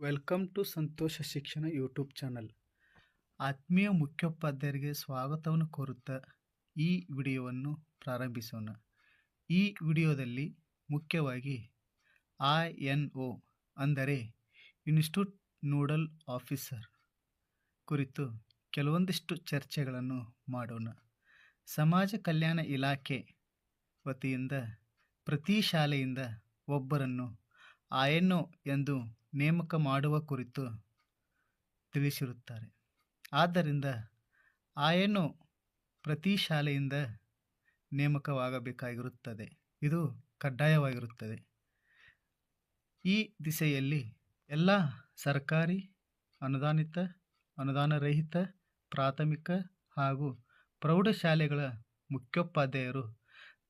Welcome to ಸಂತೋಷ ಶಿಕ್ಷಣ YouTube channel. ಆತ್ಮೀಯ ಮುಖ್ಯೋಪಾಧ್ಯಾಯರಿಗೆ ಸ್ವಾಗತವನ್ನು ಕೋರುತ್ತಾ ಈ ವಿಡಿಯೋವನ್ನು ಪ್ರಾರಂಭಿಸೋಣ. ಈ ವಿಡಿಯೋದಲ್ಲಿ ಮುಖ್ಯವಾಗಿ INO ಅಂದರೆ ಇನ್ಸ್ಟಿಟ್ಯೂಟ್ ನೋಡಲ್ ಆಫೀಸರ್ ಕುರಿತು ಕೆಲವೊಂದಿಷ್ಟು ಚರ್ಚೆಗಳನ್ನು ಮಾಡೋಣ. ಸಮಾಜ ಕಲ್ಯಾಣ ಇಲಾಖೆ ವತಿಯಿಂದ ಪ್ರತಿ ಶಾಲೆಯಿಂದ ಒಬ್ಬರನ್ನು INO ಎಂದು ನೇಮಕ ಮಾಡುವ ಕುರಿತು ತಿಳಿಸಿರುತ್ತಾರೆ. ಆದ್ದರಿಂದ INO ಪ್ರತಿ ಶಾಲೆಯಿಂದ ನೇಮಕವಾಗಬೇಕಾಗಿರುತ್ತದೆ. ಇದು ಕಡ್ಡಾಯವಾಗಿರುತ್ತದೆ. ಈ ದಿಸೆಯಲ್ಲಿ ಎಲ್ಲ ಸರ್ಕಾರಿ, ಅನುದಾನಿತ, ಅನುದಾನರಹಿತ ಪ್ರಾಥಮಿಕ ಹಾಗೂ ಪ್ರೌಢಶಾಲೆಗಳ ಮುಖ್ಯೋಪಾಧ್ಯಾಯರು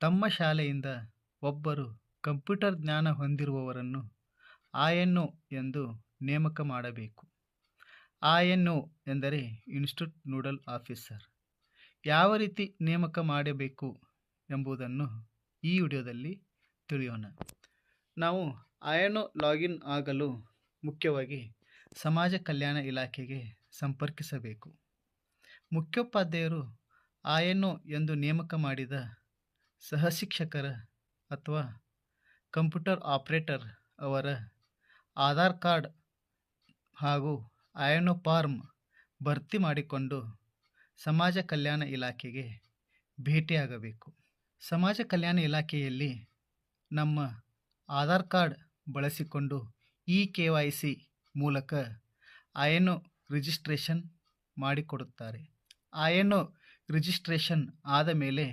ತಮ್ಮ ಶಾಲೆಯಿಂದ ಒಬ್ಬರು ಕಂಪ್ಯೂಟರ್ ಜ್ಞಾನ ಹೊಂದಿರುವವರನ್ನು INO ಎಂದು ನೇಮಕ ಮಾಡಬೇಕು. INO ಎಂದರೆ ಇನ್ಸ್ಟಿಟ್ಯೂಟ್ ನೋಡಲ್ ಆಫೀಸರ್. ಯಾವ ರೀತಿ ನೇಮಕ ಮಾಡಬೇಕು ಎಂಬುದನ್ನು ಈ ವಿಡಿಯೋದಲ್ಲಿ ತಿಳಿಯೋಣ. ನಾವು INO ಲಾಗಿನ್ ಆಗಲು ಮುಖ್ಯವಾಗಿ ಸಮಾಜ ಕಲ್ಯಾಣ ಇಲಾಖೆಗೆ ಸಂಪರ್ಕಿಸಬೇಕು. ಮುಖ್ಯೋಪಾಧ್ಯಾಯರು INO ಎಂದು ನೇಮಕ ಮಾಡಿದ ಸಹಶಿಕ್ಷಕರ ಅಥವಾ ಕಂಪ್ಯೂಟರ್ ಆಪರೇಟರ್ ಅವರ ಆಧಾರ್ ಕಾರ್ಡ್ ಹಾಗೂ INO ಫಾರ್ಮ್ ಭರ್ತಿ ಮಾಡಿಕೊಂಡು ಸಮಾಜ ಕಲ್ಯಾಣ ಇಲಾಖೆಗೆ ಭೇಟಿಯಾಗಬೇಕು. ಸಮಾಜ ಕಲ್ಯಾಣ ಇಲಾಖೆಯಲ್ಲಿ ನಮ್ಮ ಆಧಾರ್ ಕಾರ್ಡ್ ಬಳಸಿಕೊಂಡು KYC ಮೂಲಕ INO ರಿಜಿಸ್ಟ್ರೇಷನ್ ಮಾಡಿಕೊಡುತ್ತಾರೆ. INO ರಿಜಿಸ್ಟ್ರೇಷನ್ ಆದ ಮೇಲೆ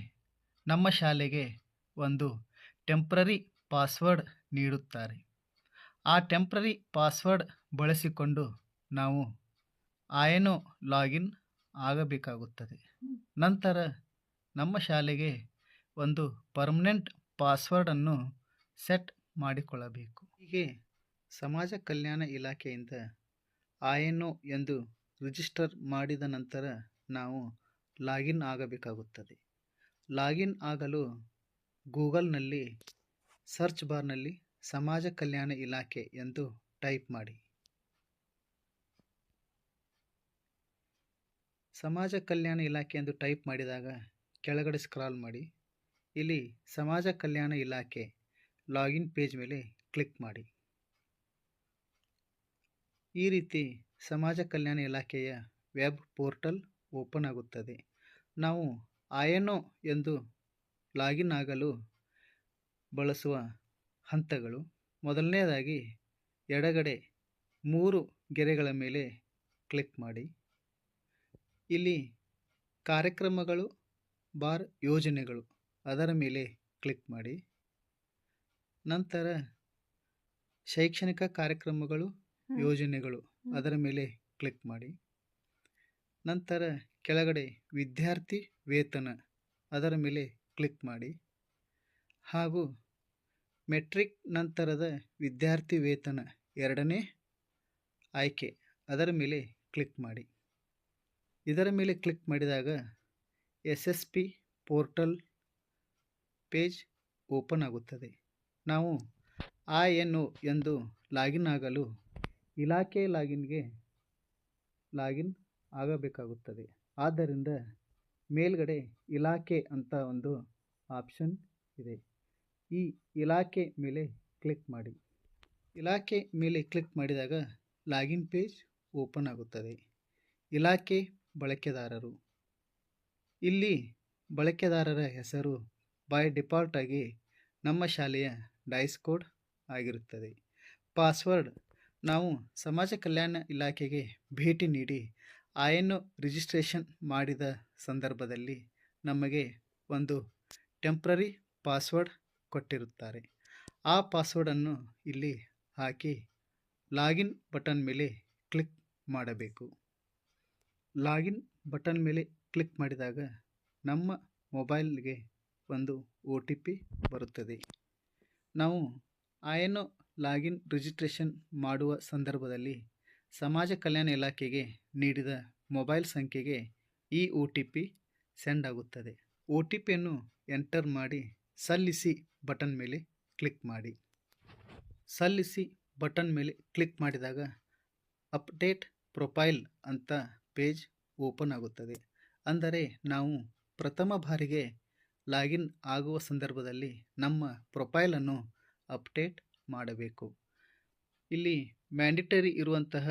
ನಮ್ಮ ಶಾಲೆಗೆ ಒಂದು ಟೆಂಪ್ರರಿ ಪಾಸ್ವರ್ಡ್ ನೀಡುತ್ತಾರೆ. ಆ ಟೆಂಪ್ರರಿ ಪಾಸ್ವರ್ಡ್ ಬಳಸಿಕೊಂಡು ನಾವು INO ಲಾಗಿನ್ ಆಗಬೇಕಾಗುತ್ತದೆ. ನಂತರ ನಮ್ಮ ಶಾಲೆಗೆ ಒಂದು ಪರ್ಮನೆಂಟ್ ಪಾಸ್ವರ್ಡನ್ನು ಸೆಟ್ ಮಾಡಿಕೊಳ್ಳಬೇಕು. ಹೀಗೆ ಸಮಾಜ ಕಲ್ಯಾಣ ಇಲಾಖೆಯಿಂದ INO ಎಂದು ರಿಜಿಸ್ಟರ್ ಮಾಡಿದ ನಂತರ ನಾವು ಲಾಗಿನ್ ಆಗಬೇಕಾಗುತ್ತದೆ. ಲಾಗಿನ್ ಆಗಲು ಗೂಗಲ್ನಲ್ಲಿ ಸರ್ಚ್ ಬಾರ್ನಲ್ಲಿ ಸಮಾಜ ಕಲ್ಯಾಣ ಇಲಾಖೆ ಎಂದು ಟೈಪ್ ಮಾಡಿ. ಸಮಾಜ ಕಲ್ಯಾಣ ಇಲಾಖೆ ಎಂದು ಟೈಪ್ ಮಾಡಿದಾಗ ಕೆಳಗಡೆ ಸ್ಕ್ರಾಲ್ ಮಾಡಿ. ಇಲ್ಲಿ ಸಮಾಜ ಕಲ್ಯಾಣ ಇಲಾಖೆ ಲಾಗಿನ್ ಪೇಜ್ ಮೇಲೆ ಕ್ಲಿಕ್ ಮಾಡಿ. ಈ ರೀತಿ ಸಮಾಜ ಕಲ್ಯಾಣ ಇಲಾಖೆಯ ವೆಬ್ ಪೋರ್ಟಲ್ ಓಪನ್ ಆಗುತ್ತದೆ. ನಾವು INO ಎಂದು ಲಾಗಿನ್ ಆಗಲು ಬಳಸುವ ಹಂತಗಳು: ಮೊದಲನೇದಾಗಿ ಎಡಗಡೆ 3 ಗೆರೆಗಳ ಮೇಲೆ ಕ್ಲಿಕ್ ಮಾಡಿ. ಇಲ್ಲಿ ಕಾರ್ಯಕ್ರಮಗಳು ಬಾರ್ ಯೋಜನೆಗಳು ಅದರ ಮೇಲೆ ಕ್ಲಿಕ್ ಮಾಡಿ. ನಂತರ ಶೈಕ್ಷಣಿಕ ಕಾರ್ಯಕ್ರಮಗಳು ಯೋಜನೆಗಳು ಅದರ ಮೇಲೆ ಕ್ಲಿಕ್ ಮಾಡಿ. ನಂತರ ಕೆಳಗಡೆ ವಿದ್ಯಾರ್ಥಿ ವೇತನ ಅದರ ಮೇಲೆ ಕ್ಲಿಕ್ ಮಾಡಿ. ಹಾಗೂ ಮೆಟ್ರಿಕ್ ನಂತರದ ವಿದ್ಯಾರ್ಥಿ ವೇತನ ಎರಡನೇ ಆಯ್ಕೆ ಅದರ ಮೇಲೆ ಕ್ಲಿಕ್ ಮಾಡಿ. ಇದರ ಮೇಲೆ ಕ್ಲಿಕ್ ಮಾಡಿದಾಗ SSP ಪೋರ್ಟಲ್ ಪೇಜ್ ಓಪನ್ ಆಗುತ್ತದೆ. ನಾವು INO ಎಂದು ಲಾಗಿನ್ ಆಗಲು ಇಲಾಖೆ ಲಾಗಿನ್ಗೆ ಲಾಗಿನ್ ಆಗಬೇಕಾಗುತ್ತದೆ. ಆದ್ದರಿಂದ ಮೇಲ್ಗಡೆ ಇಲಾಖೆ ಅಂತ ಒಂದು ಆಪ್ಷನ್ ಇದೆ. ಈ ಇಲಾಖೆ ಮೇಲೆ ಕ್ಲಿಕ್ ಮಾಡಿ. ಇಲಾಖೆ ಮೇಲೆ ಕ್ಲಿಕ್ ಮಾಡಿದಾಗ ಲಾಗಿನ್ ಪೇಜ್ ಓಪನ್ ಆಗುತ್ತದೆ. ಇಲಾಖೆ ಬಳಕೆದಾರರು: ಇಲ್ಲಿ ಬಳಕೆದಾರರ ಹೆಸರು ಬೈ ಡಿಫಾಲ್ಟ್ ಆಗಿ ನಮ್ಮ ಶಾಲೆಯ ಡೈಸ್ ಕೋಡ್ ಆಗಿರುತ್ತದೆ. ಪಾಸ್ವರ್ಡ್: ನಾವು ಸಮಾಜ ಕಲ್ಯಾಣ ಇಲಾಖೆಗೆ ಭೇಟಿ ನೀಡಿ INO ರಿಜಿಸ್ಟ್ರೇಷನ್ ಮಾಡಿದ ಸಂದರ್ಭದಲ್ಲಿ ನಮಗೆ ಒಂದು ಟೆಂಪ್ರರಿ ಪಾಸ್ವರ್ಡ್ ಕೊಟ್ಟಿರುತ್ತಾರೆ. ಆ ಪಾಸ್ವರ್ಡನ್ನು ಇಲ್ಲಿ ಹಾಕಿ ಲಾಗಿನ್ ಬಟನ್ ಮೇಲೆ ಕ್ಲಿಕ್ ಮಾಡಬೇಕು. ಲಾಗಿನ್ ಬಟನ್ ಮೇಲೆ ಕ್ಲಿಕ್ ಮಾಡಿದಾಗ ನಮ್ಮ ಮೊಬೈಲ್ಗೆ ಒಂದು OTP ಬರುತ್ತದೆ. ನಾವು INO ಲಾಗಿನ್ ರಿಜಿಸ್ಟ್ರೇಷನ್ ಮಾಡುವ ಸಂದರ್ಭದಲ್ಲಿ ಸಮಾಜ ಕಲ್ಯಾಣ ಇಲಾಖೆಗೆ ನೀಡಿದ ಮೊಬೈಲ್ ಸಂಖ್ಯೆಗೆ ಈ OTP ಸೆಂಡ್ ಆಗುತ್ತದೆ. OTPಯನ್ನು ಎಂಟರ್ ಮಾಡಿ ಸಲ್ಲಿಸಿ ಬಟನ್ ಮೇಲೆ ಕ್ಲಿಕ್ ಮಾಡಿ. ಸಲ್ಲಿಸಿ ಬಟನ್ ಮೇಲೆ ಕ್ಲಿಕ್ ಮಾಡಿದಾಗ ಅಪ್ಡೇಟ್ ಪ್ರೊಫೈಲ್ ಅಂತ ಪೇಜ್ ಓಪನ್ ಆಗುತ್ತದೆ. ಅಂದರೆ ನಾವು ಪ್ರಥಮ ಬಾರಿಗೆ ಲಾಗಿನ್ ಆಗುವ ಸಂದರ್ಭದಲ್ಲಿ ನಮ್ಮ ಪ್ರೊಫೈಲನ್ನು ಅಪ್ಡೇಟ್ ಮಾಡಬೇಕು. ಇಲ್ಲಿ ಮ್ಯಾಂಡೇಟರಿ ಇರುವಂತಹ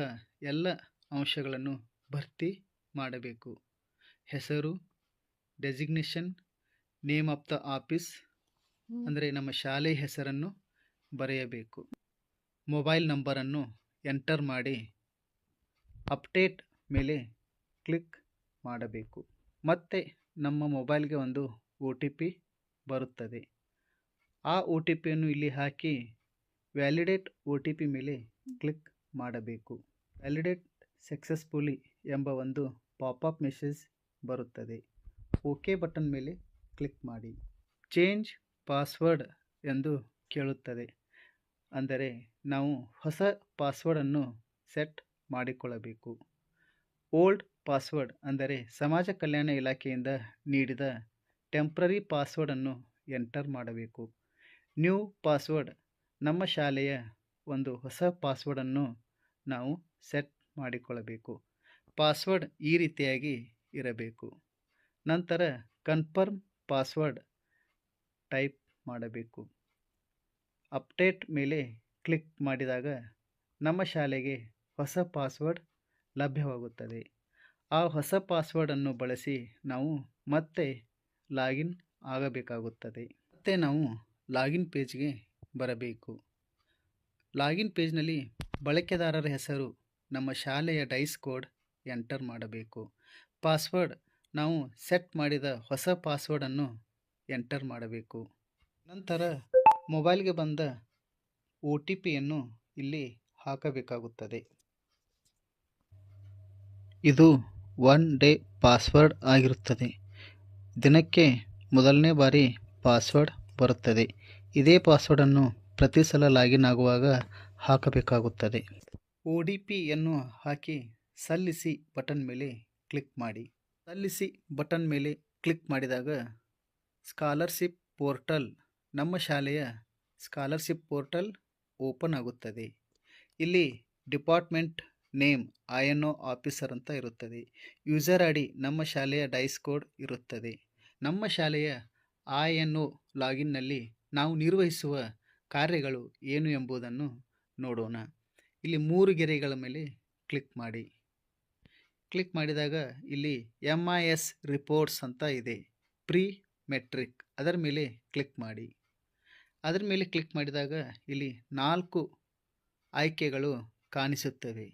ಎಲ್ಲ ಅಂಶಗಳನ್ನು ಭರ್ತಿ ಮಾಡಬೇಕು. ಹೆಸರು, designation, name of the office ಅಂದರೆ ನಮ್ಮ ಶಾಲೆ ಹೆಸರನ್ನು ಬರೆಯಬೇಕು. ಮೊಬೈಲ್ ನಂಬರನ್ನು ಎಂಟರ್ ಮಾಡಿ ಅಪ್ಡೇಟ್ ಮೇಲೆ ಕ್ಲಿಕ್ ಮಾಡಬೇಕು. ಮತ್ತೆ ನಮ್ಮ ಮೊಬೈಲ್ಗೆ ಒಂದು OTP ಬರುತ್ತದೆ. ಆ OTPಯನ್ನು ಇಲ್ಲಿ ಹಾಕಿ ವ್ಯಾಲಿಡೇಟ್ OTP ಮೇಲೆ ಕ್ಲಿಕ್ ಮಾಡಬೇಕು. ವ್ಯಾಲಿಡೇಟ್ ಸಕ್ಸಸ್ಫುಲಿ ಎಂಬ ಒಂದು ಪಾಪಪ್ ಮೆಸೇಜ್ ಬರುತ್ತದೆ. ಓಕೆ ಬಟನ್ ಮೇಲೆ ಕ್ಲಿಕ್ ಮಾಡಿ. ಚೇಂಜ್ ಪಾಸ್ವರ್ಡ್ ಎಂದು ಕೇಳುತ್ತದೆ. ಅಂದರೆ ನಾವು ಹೊಸ ಪಾಸ್ವರ್ಡನ್ನು ಸೆಟ್ ಮಾಡಿಕೊಳ್ಳಬೇಕು. ಓಲ್ಡ್ ಪಾಸ್ವರ್ಡ್ ಅಂದರೆ ಸಮಾಜ ಕಲ್ಯಾಣ ಇಲಾಖೆಯಿಂದ ನೀಡಿದ ಟೆಂಪ್ರರಿ ಪಾಸ್ವರ್ಡನ್ನು ಎಂಟರ್ ಮಾಡಬೇಕು. ನ್ಯೂ ಪಾಸ್ವರ್ಡ್ ನಮ್ಮ ಶಾಲೆಯ ಒಂದು ಹೊಸ ಪಾಸ್ವರ್ಡನ್ನು ನಾವು ಸೆಟ್ ಮಾಡಿಕೊಳ್ಳಬೇಕು. ಪಾಸ್ವರ್ಡ್ ಈ ರೀತಿಯಾಗಿ ಇರಬೇಕು. ನಂತರ ಕನ್ಫರ್ಮ್ ಪಾಸ್ವರ್ಡ್ ಟೈಪ್ ಮಾಡಬೇಕು. ಅಪ್ಡೇಟ್ ಮೇಲೆ ಕ್ಲಿಕ್ ಮಾಡಿದಾಗ ನಮ್ಮ ಶಾಲೆಗೆ ಹೊಸ ಪಾಸ್ವರ್ಡ್ ಲಭ್ಯವಾಗುತ್ತದೆ. ಆ ಹೊಸ ಪಾಸ್ವರ್ಡನ್ನು ಬಳಸಿ ನಾವು ಮತ್ತೆ ಲಾಗಿನ್ ಆಗಬೇಕಾಗುತ್ತದೆ. ಮತ್ತೆ ನಾವು ಲಾಗಿನ್ ಪೇಜ್ಗೆ ಬರಬೇಕು. ಲಾಗಿನ್ ಪೇಜ್ನಲ್ಲಿ ಬಳಕೆದಾರರ ಹೆಸರು, ನಮ್ಮ ಶಾಲೆಯ ಡೈಸ್ ಕೋಡ್ ಎಂಟರ್ ಮಾಡಬೇಕು. ಪಾಸ್ವರ್ಡ್ ನಾವು ಸೆಟ್ ಮಾಡಿದ ಹೊಸ ಪಾಸ್ವರ್ಡನ್ನು ಎಂಟರ್ ಮಾಡಬೇಕು. ನಂತರ ಮೊಬೈಲ್ಗೆ ಬಂದ OTPಯನ್ನು ಇಲ್ಲಿ ಹಾಕಬೇಕಾಗುತ್ತದೆ. ಇದು 1 ಡೇ ಪಾಸ್ವರ್ಡ್ ಆಗಿರುತ್ತದೆ. ದಿನಕ್ಕೆ ಮೊದಲನೇ ಬಾರಿ ಪಾಸ್ವರ್ಡ್ ಬರುತ್ತದೆ. ಇದೇ ಪಾಸ್ವರ್ಡನ್ನು ಪ್ರತಿ ಸಲ ಲಾಗಿನ್ ಆಗುವಾಗ ಹಾಕಬೇಕಾಗುತ್ತದೆ. OTPಯನ್ನು ಹಾಕಿ ಸಲ್ಲಿಸಿ ಬಟನ್ ಮೇಲೆ ಕ್ಲಿಕ್ ಮಾಡಿ. ಸಲ್ಲಿಸಿ ಬಟನ್ ಮೇಲೆ ಕ್ಲಿಕ್ ಮಾಡಿದಾಗ ಸ್ಕಾಲರ್ಶಿಪ್ ಪೋರ್ಟಲ್, ನಮ್ಮ ಶಾಲೆಯ ಸ್ಕಾಲರ್ಶಿಪ್ ಪೋರ್ಟಲ್ ಓಪನ್ ಆಗುತ್ತದೆ. ಇಲ್ಲಿ ಡಿಪಾರ್ಟ್ಮೆಂಟ್ ನೇಮ್ INO ಆಫೀಸರ್ ಅಂತ ಇರುತ್ತದೆ. ಯೂಸರ್ ID ನಮ್ಮ ಶಾಲೆಯ ಡೈಸ್ ಕೋಡ್ ಇರುತ್ತದೆ. ನಮ್ಮ ಶಾಲೆಯ INO ಲಾಗಿನ್ನಲ್ಲಿ ನಾವು ನಿರ್ವಹಿಸುವ ಕಾರ್ಯಗಳು ಏನು ಎಂಬುದನ್ನು ನೋಡೋಣ. ಇಲ್ಲಿ 3 ಗೆರೆಗಳ ಮೇಲೆ ಕ್ಲಿಕ್ ಮಾಡಿ. ಕ್ಲಿಕ್ ಮಾಡಿದಾಗ ಇಲ್ಲಿ MIS ರಿಪೋರ್ಟ್ಸ್ ಅಂತ ಇದೆ. ಪ್ರೀ ಮೆಟ್ರಿಕ್ ಅದರ ಮೇಲೆ ಕ್ಲಿಕ್ ಮಾಡಿ. ಅದರ ಮೇಲೆ ಕ್ಲಿಕ್ ಮಾಡಿದಾಗ ಇಲ್ಲಿ 4 ಆಯ್ಕೆಗಳು ಕಾಣಿಸುತ್ತವೆ.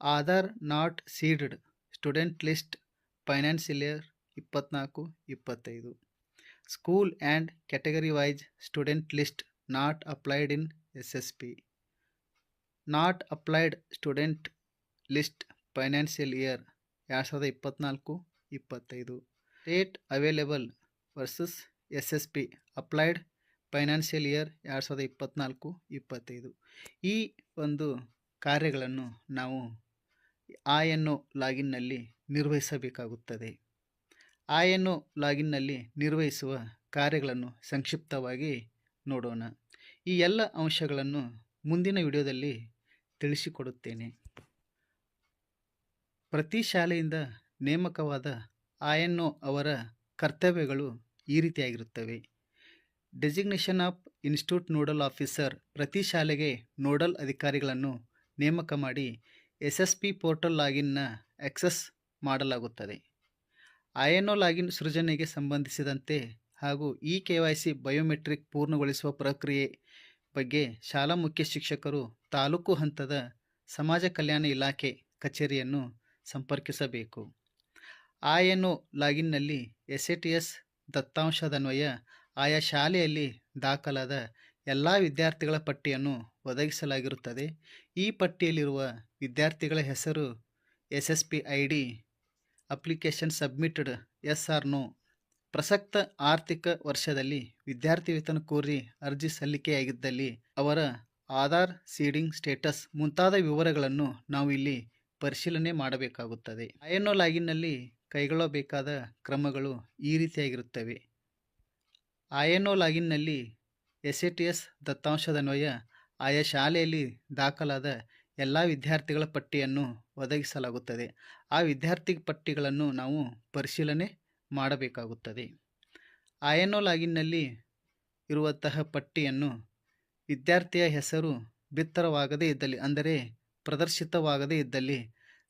Aadhaar not seeded, student list, financial year 24-25, school and category wise student list not applied in SSP, not applied student list financial year 2024-25, state available versus SSP applied financial year 2024-25. ಈ ಒಂದು ಕಾರ್ಯಗಳನ್ನು ನಾವು INO ಲಾಗಿನ್ನಲ್ಲಿ ನಿರ್ವಹಿಸಬೇಕಾಗುತ್ತದೆ. INO ಲಾಗಿನ್ನಲ್ಲಿ ನಿರ್ವಹಿಸುವ ಕಾರ್ಯಗಳನ್ನು ಸಂಕ್ಷಿಪ್ತವಾಗಿ ನೋಡೋಣ. ಈ ಎಲ್ಲ ಅಂಶಗಳನ್ನು ಮುಂದಿನ ವಿಡಿಯೋದಲ್ಲಿ ತಿಳಿಸಿಕೊಡುತ್ತೇನೆ. ಪ್ರತಿ ಶಾಲೆಯಿಂದ ನೇಮಕವಾದ INO ಅವರ ಕರ್ತವ್ಯಗಳು ಈ ರೀತಿಯಾಗಿರುತ್ತವೆ. Designation of institute nodal officer, ಪ್ರತಿ ಶಾಲೆಗೆ ನೋಡಲ್ ಅಧಿಕಾರಿಗಳನ್ನು ನೇಮಕ ಮಾಡಿ SSP ಪೋರ್ಟಲ್ ಲಾಗಿನ್ನ ಆಕ್ಸೆಸ್ ಮಾಡಲಾಗುತ್ತದೆ. INO ಲಾಗಿನ್ ಸೃಜನೆಗೆ ಸಂಬಂಧಿಸಿದಂತೆ ಹಾಗೂ KYC ಬಯೋಮೆಟ್ರಿಕ್ ಪೂರ್ಣಗೊಳಿಸುವ ಪ್ರಕ್ರಿಯೆ ಬಗ್ಗೆ ಶಾಲಾ ಮುಖ್ಯ ಶಿಕ್ಷಕರು ತಾಲೂಕು ಹಂತದ ಸಮಾಜ ಕಲ್ಯಾಣ ಇಲಾಖೆ ಕಚೇರಿಯನ್ನು ಸಂಪರ್ಕಿಸಬೇಕು. INO ಲಾಗಿನ್ನಲ್ಲಿ SATS ದತ್ತಾಂಶದನ್ವಯ ಆಯಾ ಶಾಲೆಯಲ್ಲಿ ದಾಖಲಾದ ಎಲ್ಲ ವಿದ್ಯಾರ್ಥಿಗಳ ಪಟ್ಟಿಯನ್ನು ಒದಗಿಸಲಾಗಿರುತ್ತದೆ. ಈ ಪಟ್ಟಿಯಲ್ಲಿರುವ ವಿದ್ಯಾರ್ಥಿಗಳ ಹೆಸರು, SSP ID, application submitted yes or no, ಪ್ರಸಕ್ತ ಆರ್ಥಿಕ ವರ್ಷದಲ್ಲಿ ವಿದ್ಯಾರ್ಥಿ ವೇತನ ಕೋರಿ ಅರ್ಜಿ ಸಲ್ಲಿಕೆಯಾಗಿದ್ದಲ್ಲಿ ಅವರ ಆಧಾರ್ ಸೀಡಿಂಗ್ ಸ್ಟೇಟಸ್ ಮುಂತಾದ ವಿವರಗಳನ್ನು ನಾವು ಇಲ್ಲಿ ಪರಿಶೀಲನೆ ಮಾಡಬೇಕಾಗುತ್ತದೆ. INO ಲಾಗಿನ್ನಲ್ಲಿ ಕೈಗೊಳ್ಳಬೇಕಾದ ಕ್ರಮಗಳು ಈ ರೀತಿಯಾಗಿರುತ್ತವೆ. INO ಲಾಗಿನ್ನಲ್ಲಿ SATS ದತ್ತಾಂಶದನ್ವಯ ಆಯಾ ಶಾಲೆಯಲ್ಲಿ ದಾಖಲಾದ ಎಲ್ಲ ವಿದ್ಯಾರ್ಥಿಗಳ ಪಟ್ಟಿಯನ್ನು ಒದಗಿಸಲಾಗುತ್ತದೆ. ಆ ವಿದ್ಯಾರ್ಥಿ ಪಟ್ಟಿಗಳನ್ನು ನಾವು ಪರಿಶೀಲನೆ ಮಾಡಬೇಕಾಗುತ್ತದೆ. INO ಲಾಗಿನ್ನಲ್ಲಿ ಇರುವಂತಹ ಪಟ್ಟಿಯನ್ನು ವಿದ್ಯಾರ್ಥಿಯ ಹೆಸರು ಬಿತ್ತರವಾಗದೇ ಇದ್ದಲ್ಲಿ, ಅಂದರೆ ಪ್ರದರ್ಶಿತವಾಗದೇ ಇದ್ದಲ್ಲಿ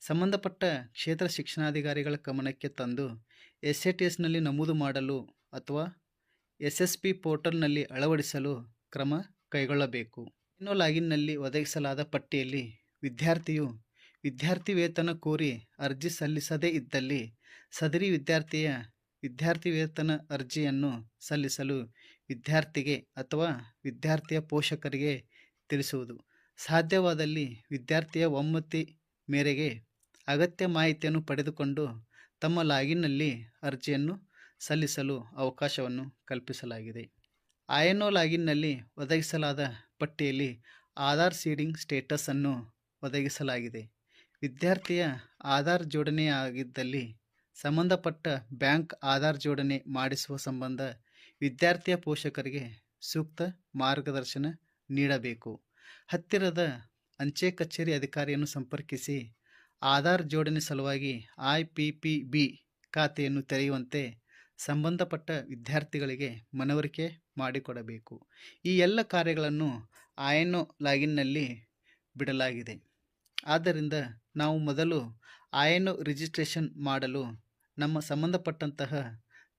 ಸಂಬಂಧಪಟ್ಟ ಕ್ಷೇತ್ರ ಶಿಕ್ಷಣಾಧಿಕಾರಿಗಳ ಗಮನಕ್ಕೆ ತಂದು SATSನಲ್ಲಿ ನಮೂದು ಮಾಡಲು ಅಥವಾ SSP ಪೋರ್ಟಲ್ನಲ್ಲಿ ಅಳವಡಿಸಲು ಕ್ರಮ ಕೈಗೊಳ್ಳಬೇಕು. INO ಲಾಗಿನ್ನಲ್ಲಿ ಒದಗಿಸಲಾದ ಪಟ್ಟಿಯಲ್ಲಿ ವಿದ್ಯಾರ್ಥಿಯು ವಿದ್ಯಾರ್ಥಿ ವೇತನ ಕೋರಿ ಅರ್ಜಿ ಸಲ್ಲಿಸದೇ ಇದ್ದಲ್ಲಿ ಸದರಿ ವಿದ್ಯಾರ್ಥಿಯ ವಿದ್ಯಾರ್ಥಿ ವೇತನ ಅರ್ಜಿಯನ್ನು ಸಲ್ಲಿಸಲು ವಿದ್ಯಾರ್ಥಿಗೆ ಅಥವಾ ವಿದ್ಯಾರ್ಥಿಯ ಪೋಷಕರಿಗೆ ತಿಳಿಸುವುದು. ಸಾಧ್ಯವಾದಲ್ಲಿ ವಿದ್ಯಾರ್ಥಿಯ ಒಮ್ಮತಿ ಮೇರೆಗೆ ಅಗತ್ಯ ಮಾಹಿತಿಯನ್ನು ಪಡೆದುಕೊಂಡು ತಮ್ಮ ಲಾಗಿನ್ನಲ್ಲಿ ಅರ್ಜಿಯನ್ನು ಸಲ್ಲಿಸಲು ಅವಕಾಶವನ್ನು ಕಲ್ಪಿಸಲಾಗಿದೆ. INO ಲಾಗಿನ್ನಲ್ಲಿ ಒದಗಿಸಲಾದ ಪಟ್ಟಿಯಲ್ಲಿ ಆಧಾರ್ ಸೀಡಿಂಗ್ ಸ್ಟೇಟಸ್ ಅನ್ನು ಒದಗಿಸಲಾಗಿದೆ. ವಿದ್ಯಾರ್ಥಿಯ ಆಧಾರ್ ಜೋಡಣೆಯಾಗಿದ್ದಲ್ಲಿ ಸಂಬಂಧಪಟ್ಟ ಬ್ಯಾಂಕ್ ಆಧಾರ್ ಜೋಡಣೆ ಮಾಡಿಸುವ ಸಂಬಂಧ ವಿದ್ಯಾರ್ಥಿಯ ಪೋಷಕರಿಗೆ ಸೂಕ್ತ ಮಾರ್ಗದರ್ಶನ ನೀಡಬೇಕು. ಹತ್ತಿರದ ಅಂಚೆ ಕಚೇರಿ ಅಧಿಕಾರಿಯನ್ನು ಸಂಪರ್ಕಿಸಿ ಆಧಾರ್ ಜೋಡಣೆ ಸಲುವಾಗಿ IPPB ಖಾತೆಯನ್ನು ತೆರೆಯುವಂತೆ ಸಂಬಂಧಪಟ್ಟ ವಿದ್ಯಾರ್ಥಿಗಳಿಗೆ ಮನವರಿಕೆ ಮಾಡಿಕೊಡಬೇಕು. ಈ ಎಲ್ಲ ಕಾರ್ಯಗಳನ್ನು INO ಲಾಗಿನ್ನಲ್ಲಿ ಬಿಡಲಾಗಿದೆ. ಆದ್ದರಿಂದ ನಾವು ಮೊದಲು INO ರಿಜಿಸ್ಟ್ರೇಷನ್ ಮಾಡಲು ನಮ್ಮ ಸಂಬಂಧಪಟ್ಟಂತಹ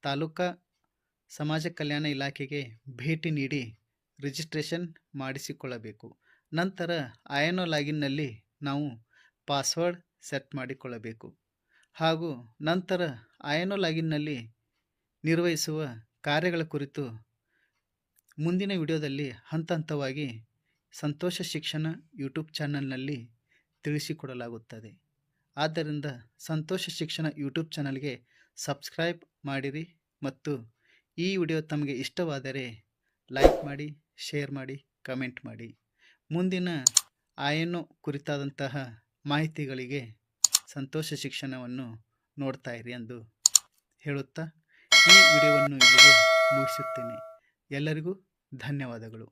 ತಾಲೂಕಾ ಸಮಾಜ ಕಲ್ಯಾಣ ಇಲಾಖೆಗೆ ಭೇಟಿ ನೀಡಿ ರಿಜಿಸ್ಟ್ರೇಷನ್ ಮಾಡಿಸಿಕೊಳ್ಳಬೇಕು. ನಂತರ INO ಲಾಗಿನ್ನಲ್ಲಿ ನಾವು ಪಾಸ್ವರ್ಡ್ ಸೆಟ್ ಮಾಡಿಕೊಳ್ಳಬೇಕು. ಹಾಗೂ ನಂತರ INO ಲಾಗಿನ್ನಲ್ಲಿ ನಿರ್ವಹಿಸುವ ಕಾರ್ಯಗಳ ಕುರಿತು ಮುಂದಿನ ವಿಡಿಯೋದಲ್ಲಿ ಹಂತ ಹಂತವಾಗಿ ಸಂತೋಷ ಶಿಕ್ಷಣ ಯೂಟ್ಯೂಬ್ ಚಾನಲ್ನಲ್ಲಿ ತಿಳಿಸಿಕೊಡಲಾಗುತ್ತದೆ. ಆದ್ದರಿಂದ ಸಂತೋಷ ಶಿಕ್ಷಣ ಯೂಟ್ಯೂಬ್ ಚಾನಲ್ಗೆ ಸಬ್ಸ್ಕ್ರೈಬ್ ಮಾಡಿರಿ ಮತ್ತು ಈ ವಿಡಿಯೋ ತಮಗೆ ಇಷ್ಟವಾದರೆ ಲೈಕ್ ಮಾಡಿ, ಶೇರ್ ಮಾಡಿ, ಕಮೆಂಟ್ ಮಾಡಿ. ಮುಂದಿನ INO ಕುರಿತಾದಂತಹ ಮಾಹಿತಿಗಳಿಗೆ ಸಂತೋಷ ಶಿಕ್ಷಣವನ್ನು ನೋಡ್ತಾ ಇರಿ ಎಂದು ಹೇಳುತ್ತಾ ಈ ವಿಡಿಯೋವನ್ನು ಇಲ್ಲಿಗೆ ಮುಗಿಸುತ್ತೇನೆ. ಎಲ್ಲರಿಗೂ ಧನ್ಯವಾದಗಳು.